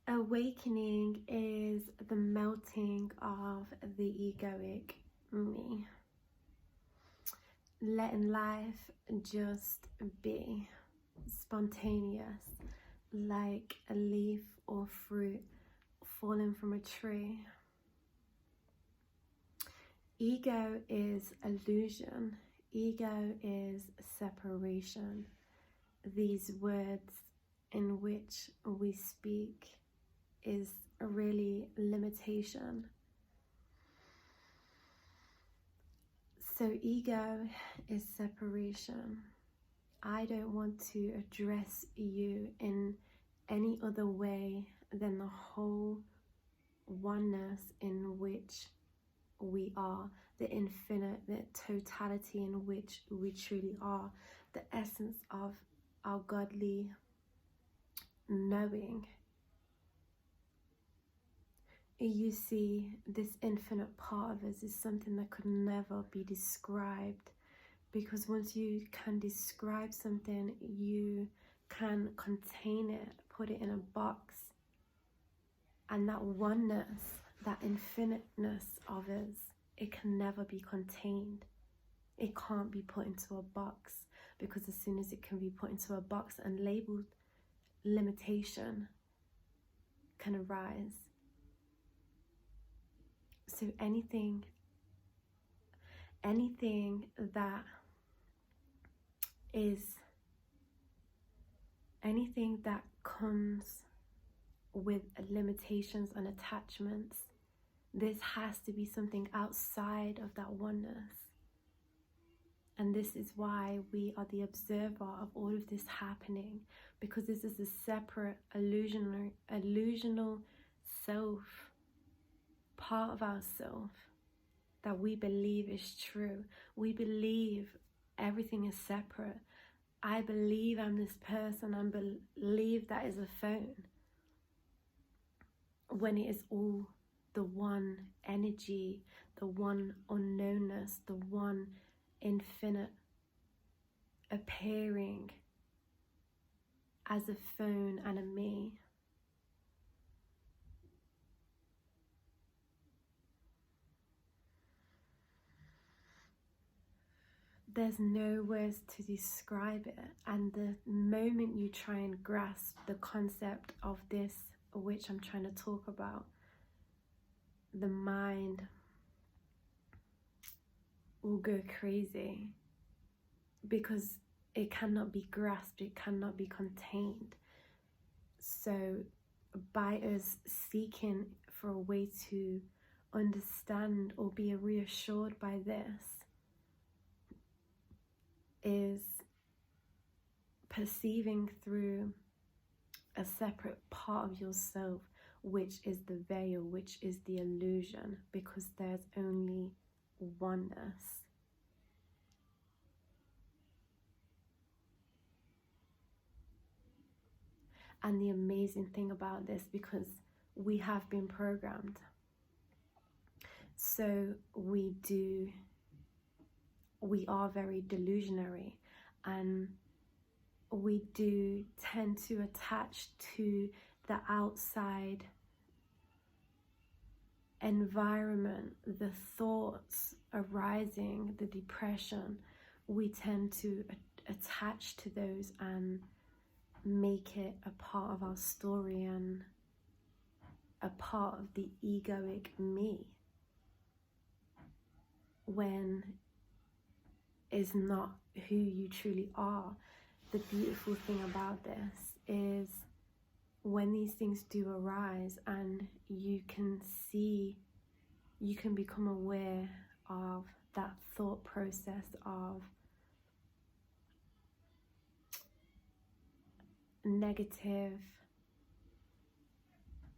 Awakening is the melting of the egoic me. Letting life just be spontaneous, like a leaf or fruit falling from a tree. Ego is illusion. Ego is separation. These words in which we speak is really limitation. So ego is separation. I don't want to address you in any other way than the whole oneness in which we are, the infinite, the totality in which we truly are, the essence of our godly knowing. You see, this infinite part of us is something that could never be described, because once you can describe something, you can contain it, put it in a box, and that oneness, that infiniteness of us, it can never be contained. It can't be put into a box, because as soon as it can be put into a box and labeled, limitation can arise. So anything that comes with limitations and attachments, this has to be something outside of that oneness. And this is why we are the observer of all of this happening, because this is a separate illusional self, part of ourself that we believe is true. We believe everything is separate. I believe I'm this person, I believe that is a phone, when it is all the one energy, the one unknownness, the one infinite appearing as a phone and a me. There's no words to describe it, and the moment you try and grasp the concept of this, which I'm trying to talk about, the mind will go crazy, because it cannot be grasped, it cannot be contained. So by us seeking for a way to understand or be reassured by this, is perceiving through a separate part of yourself, which is the veil, which is the illusion, because there's only oneness. And the amazing thing about this, because we have been programmed, so we are very delusionary, and we do tend to attach to the outside environment, the thoughts arising, the depression. We tend to attach to those and make it a part of our story and a part of the egoic me, when is not who you truly are. The beautiful thing about this is when these things do arise and you can see, you can become aware of that thought process of negative,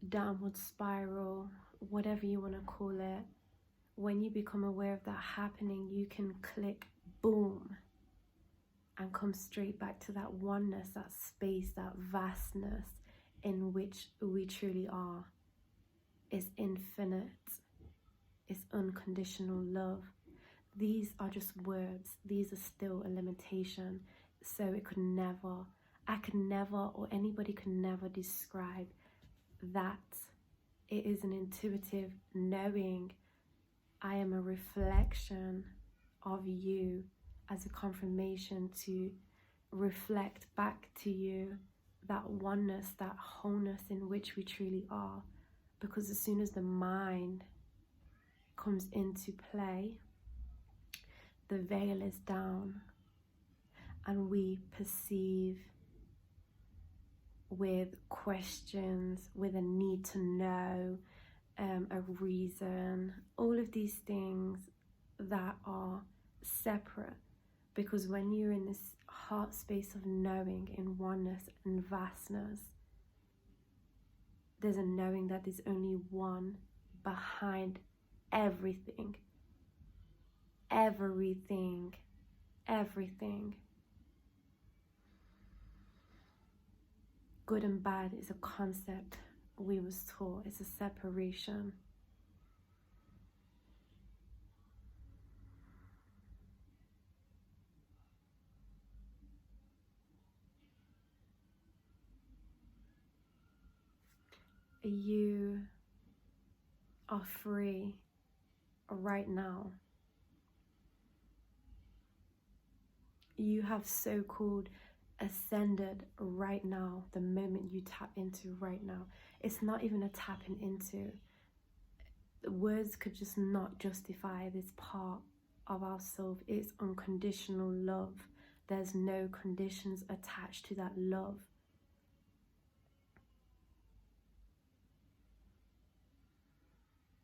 downward spiral, whatever you want to call it. When you become aware of that happening, you can click boom and come straight back to that oneness, that space, that vastness in which we truly are. It's infinite, it's unconditional love. These are just words, these are still a limitation. So it could never, I could never, or anybody could never describe that it is an intuitive knowing. I am a reflection of you as a confirmation to reflect back to you that oneness, that wholeness in which we truly are. Because as soon as the mind comes into play, the veil is down and we perceive with questions, with a need to know, a reason, all of these things that are separate. Because when you're in this heart space of knowing, in oneness and vastness, there's a knowing that there's only one behind everything. Everything. Good and bad is a concept we was taught. It's a separation. You are free right now. You have so-called ascended right now, the moment you tap into right now. It's not even a tapping into. Words could just not justify this part of ourselves. It's unconditional love. There's no conditions attached to that love.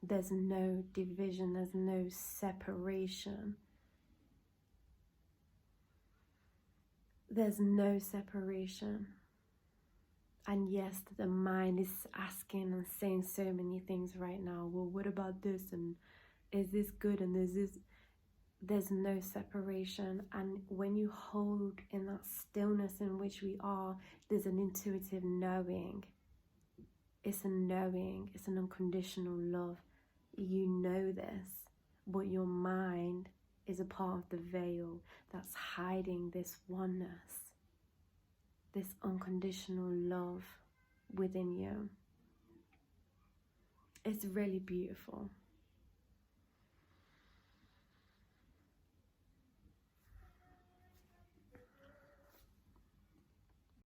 There's no division, there's no separation. There's no separation. And yes, the mind is asking and saying so many things right now. Well, what about this? And is this good? And is this... There's no separation. And when you hold in that stillness in which we are, there's an intuitive knowing. It's a knowing. It's an unconditional love. You know this, but your mind is a part of the veil that's hiding this oneness, this unconditional love within you. It's really beautiful.